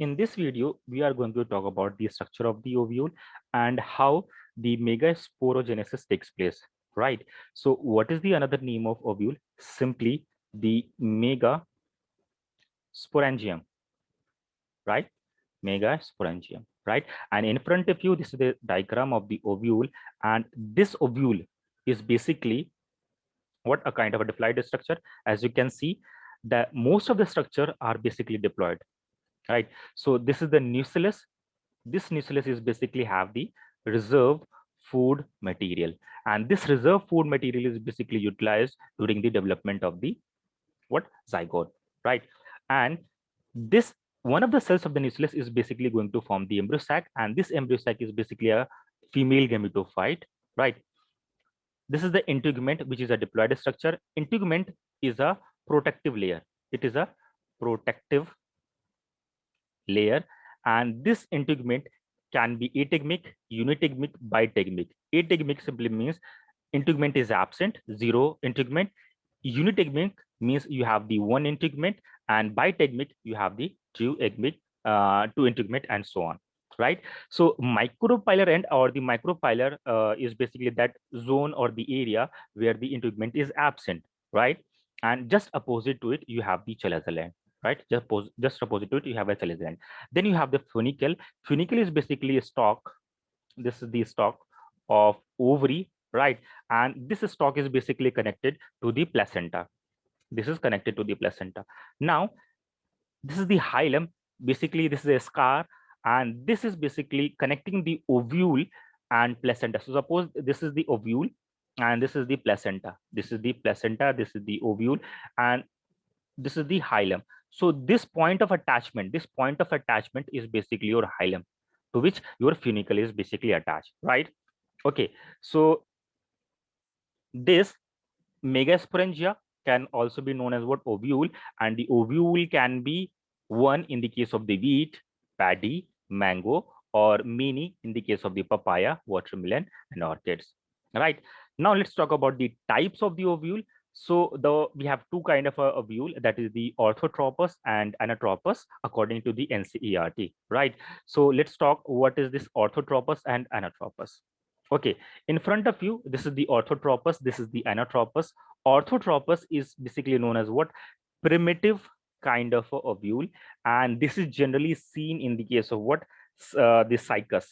In this video, we are going to talk about the structure of the ovule and how the megasporogenesis takes place, right? So what is the another name of ovule? Simply the megasporangium, right? Megasporangium, right? And in front of you, this is the diagram of the ovule, and this ovule is basically what a kind of a diploid structure. As you can see, that most of the structure are basically diploid, right? So this is the nucleus. This nucleus is basically have the reserve food material, and this reserve food material is basically utilized during the development of the what zygote, right? And this one of the cells of the nucleus is basically going to form the embryo sac, and this embryo sac is basically a female gametophyte, right? This is the integument, which is a diploid structure. Integument is a protective layer. It is a protective layer, and this integument can be ategmic, unitegmic, bitegmic. Ategmic simply means integument is absent, zero integument. Unitegmic means you have the one integument, and bitegmic you have the two egmic, two integument, and so on, right? So micropylar end or the micropylar is basically that zone or the area where the integument is absent, right? And just opposite to it, you have the chalazial end, right? Just opposite to it, you have a chalazial end. Then you have the funicle. Funicle is basically a stalk. This is the stalk of ovary, right? And this stalk is basically connected to the placenta. This is connected to the placenta. Now, this is the hilum. Basically, this is a scar, and this is basically connecting the ovule and placenta. So suppose this is the ovule and this is the placenta. This is the placenta, this is the ovule, and this is the hilum. So this point of attachment is basically your hilum, to which your funicle is basically attached, right? Okay, so this megasporangia can also be known as what ovule, and the ovule can be one in the case of the wheat, paddy, mango, or many in the case of the papaya, watermelon, and orchids. Right, now let's talk about the types of the ovule. So we have two kind of a ovule, that is the orthotropous and anatropous according to the NCERT. Right, so let's talk what is this orthotropous and anatropous. Okay, in front of you, this is the orthotropous, this is the anatropous. Orthotropous is basically known as what? Primitive kind of a ovule, and this is generally seen in the case of what? The cycas,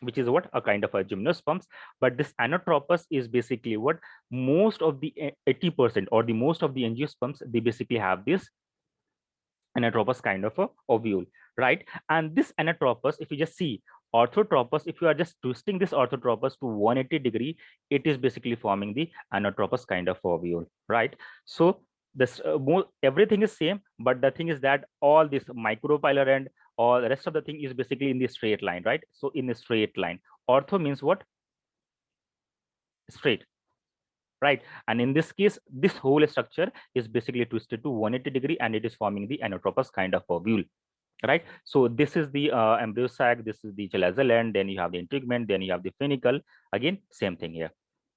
which is what? A kind of a gymnosperms. But this anatropous is basically what? Most of the 80% or the most of the angiosperms, they basically have this anatropous kind of a ovule, right? And this anatropous, if you just see orthotropous, if you are just twisting this orthotropous to 180 degree, it is basically forming the anatropous kind of ovule, right? So this everything is same, but the thing is that all this micropylar end or the rest of the thing is basically in the straight line, right? So in the straight line, ortho means what? Straight, right? And in this case, this whole structure is basically twisted to 180 degree, and it is forming the anatropous kind of ovule, right? So this is the embryo sac, this is the chalazial end, then you have the integument, then you have the funicle. Again, same thing here.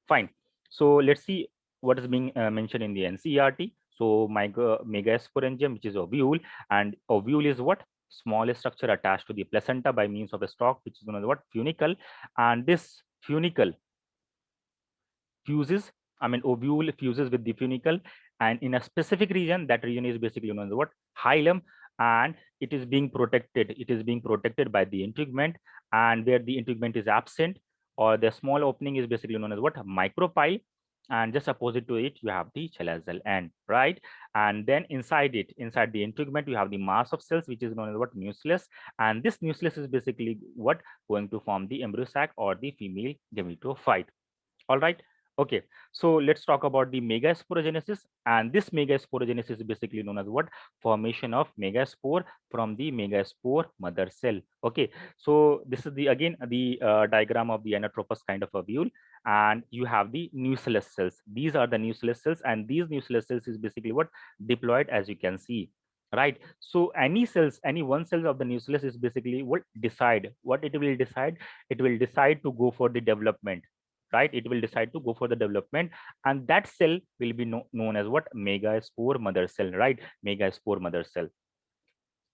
Fine. So let's see what is being mentioned in the NCERT. So megasporangium, which is ovule, and ovule is what? Small structure attached to the placenta by means of a stalk, which is known as what? Funicle. And this funicle fuses, I mean, ovule fuses with the funicle, and in a specific region, that region is basically known as what? Hilum, and it is being protected. It is being protected by the integument, and where the integument is absent or the small opening is basically known as what? Micropyle, and just opposite to it, you have the chalazial end, right? And then inside it, inside the integument, you have the mass of cells, which is known as what? Nucleus, and this nucleus is basically what? Going to form the embryo sac or the female gametophyte. All right. Okay, so let's talk about the megasporogenesis, and this megasporogenesis is basically known as what? Formation of megaspore from the megaspore mother cell. Okay, so this is the again the diagram of the anatropous kind of ovule, and you have the nucleus cells. These are the nucleus cells, and these nucleus cells is basically what? Diploid, as you can see, right? So any cells, any one cell of the nucleus is basically what? Decide what it will decide. It will decide to go for the development, right? It will decide to go for the development, and that cell will be known as what? Megaspore mother cell, right? Megaspore mother cell.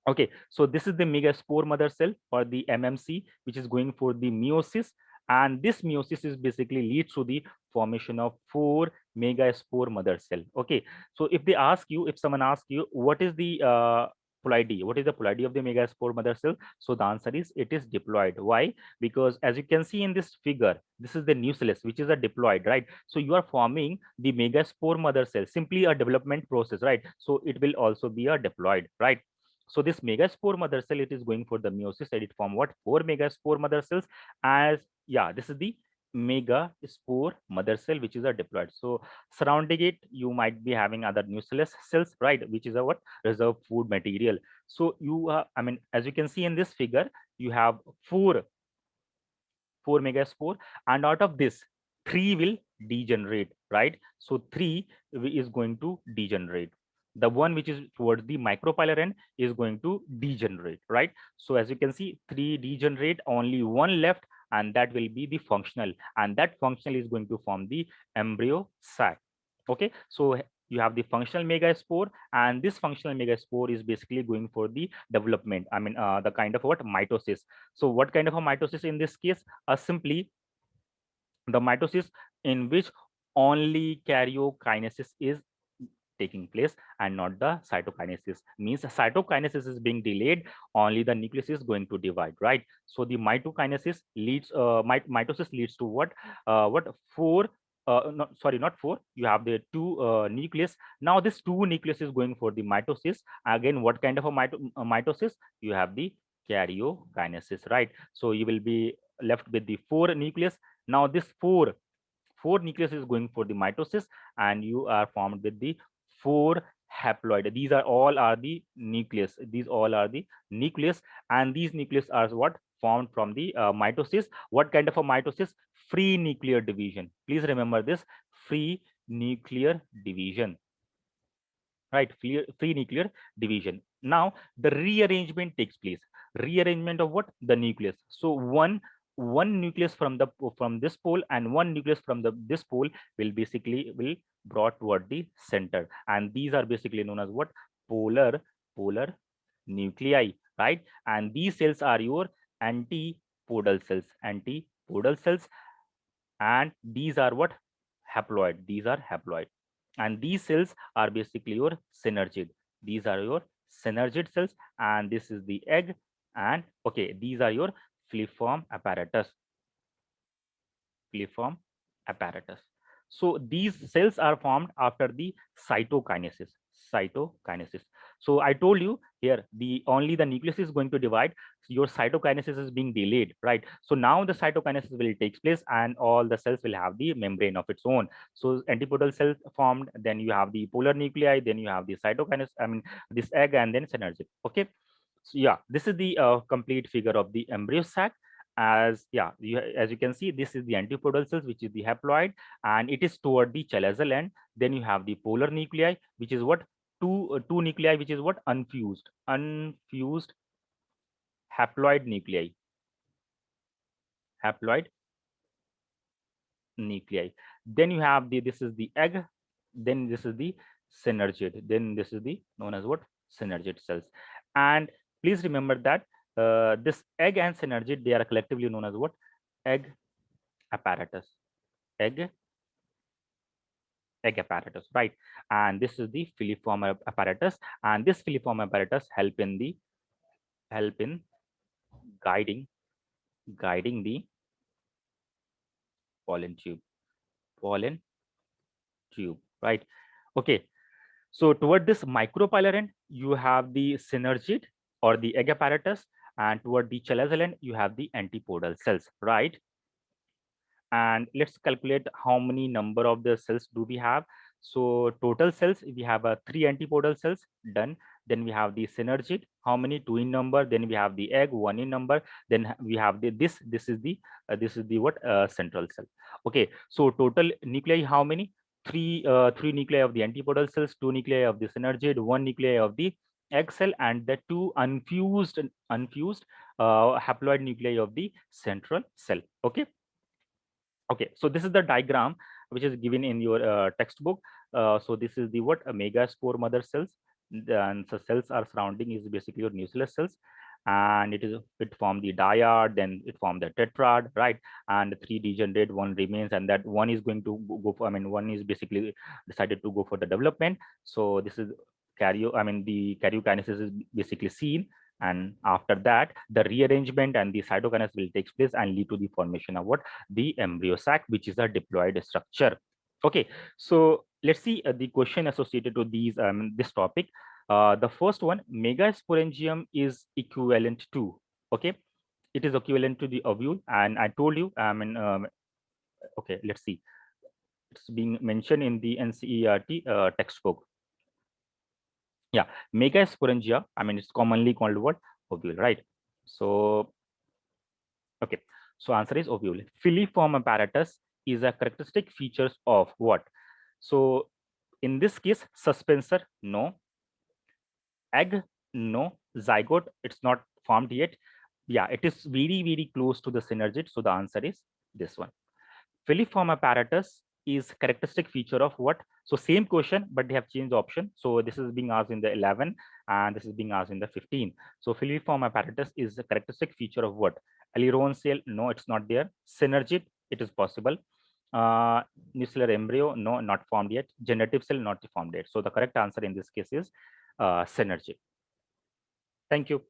Okay, so this is the megaspore mother cell or the MMC, which is going for the meiosis, and this meiosis is basically leads to the formation of 4 megaspore mother cell. Okay, so if they ask you, if someone asks you what is the ploidy, what is the ploidy of the megaspore mother cell, so the answer is it is diploid. Why? Because as you can see in this figure, this is the nucleus, which is a diploid, right? So you are forming the megaspore mother cell, simply a development process, right? So it will also be a diploid, right? So this megaspore mother cell, it is going for the meiosis, and it form what? 4 megaspore mother cells. As yeah, this is the megaspore mother cell, which is a diploid. So surrounding it, you might be having other nucleus cells, right? Which is a what? Reserve food material. So you, I mean, as you can see in this figure, you have four megaspore, and out of this, three will degenerate, right? So three is going to degenerate. The one which is towards the micropylar end is going to degenerate, right? So as you can see, three degenerate, only one left, and that will be the functional, and that functional is going to form the embryo sac. Okay, so you have the functional megaspore, and this functional megaspore is basically going for the development, I mean, the kind of what? Mitosis. So what kind of a mitosis in this case? Simply the mitosis in which only karyokinesis is taking place and not the cytokinesis. Means cytokinesis is being delayed, only the nucleus is going to divide, right? So the mitokinesis leads, mitosis leads to what? Four, not, sorry, not four, you have the two nucleus. Now this two nucleus is going for the mitosis. Again, what kind of a mitosis? You have the karyokinesis, right? So you will be left with the four nucleus. Now this four nucleus is going for the mitosis, and you are formed with the four haploid. These are all are the nucleus. These all are the nucleus, and these nucleus are what? Formed from the mitosis. What kind of a mitosis? Free nuclear division. Please remember this: free nuclear division, right? Free nuclear division. Now the rearrangement takes place. Rearrangement of what? The nucleus. So one nucleus from the from this pole and one nucleus from the this pole will basically will brought toward the center, and these are basically known as what? Polar nuclei, right? And these cells are your antipodal cells. Antipodal cells, and these are what? Haploid. These are haploid, and these cells are basically your synergid. These are your synergid cells, and this is the egg, and okay, these are your filiform apparatus. Filiform apparatus. So these cells are formed after the cytokinesis. Cytokinesis. So I told you here, the only the nucleus is going to divide. Your cytokinesis is being delayed, right? So now the cytokinesis will takes place, and all the cells will have the membrane of its own. So antipodal cells formed, then you have the polar nuclei, then you have the cytokinesis, I mean this egg, and then synergic. Okay, so yeah, this is the complete figure of the embryo sac. As yeah, as you can see, this is the antipodal cells, which is the haploid, and it is toward the chalazal end. Then you have the polar nuclei, which is what? Two nuclei, which is what? Unfused haploid nuclei. Haploid nuclei. Then you have the, this is the egg, then this is the synergid, then this is the known as what? Synergid cells. And please remember that this egg and synergid, they are collectively known as what? Egg apparatus. Egg apparatus, right? And this is the filiform apparatus, and this filiform apparatus help in guiding the pollen tube. Pollen tube, right? Okay, so toward this micropylar end, you have the synergid or the egg apparatus, and toward the chalazal end, you have the antipodal cells, right? And let's calculate how many number of the cells do we have. So total cells, we have three antipodal cells, done. Then we have the synergid, how many? Two in number. Then we have the egg, one in number. Then we have the this is the what? Central cell. Okay, so total nuclei, how many? Three nuclei of the antipodal cells, two nuclei of the synergid, one nuclei of the egg cell, and the two unfused haploid nuclei of the central cell. Okay. Okay, so this is the diagram, which is given in your textbook. So this is the what? Megaspore mother cells. and so cells are surrounding is basically your nuclear cells, and it form the dyad, then it form the tetrad, right? And three degenerate, one remains, and that one is going to go for, I mean, one is basically decided to go for the development. So this is the karyokinesis is basically seen, and after that the rearrangement and the cytokinesis will take place and lead to the formation of what? The embryo sac, which is a diploid structure. Okay, so let's see the question associated to these this topic. The first one, megasporangium is equivalent to, okay, it is equivalent to the ovule, and I told you, okay, let's see, it's being mentioned in the NCERT textbook. Yeah, megasporangia, I mean, it's commonly called what? Ovule, right? So okay, so answer is ovule. Filiform apparatus is a characteristic features of what? So in this case, suspensor, no. Egg, no. Zygote, it's not formed yet. Yeah, it is very, very close to the synergid. So the answer is this one. Filiform apparatus is characteristic feature of what? So same question, but they have changed the option. So this is being asked in the 11 and this is being asked in the 15. So filiform apparatus is a characteristic feature of what? Aileron cell, no, it's not there. Synergid, it is possible. Nuclear embryo, no, not formed yet. Generative cell, not formed yet. So the correct answer in this case is synergy. Thank you.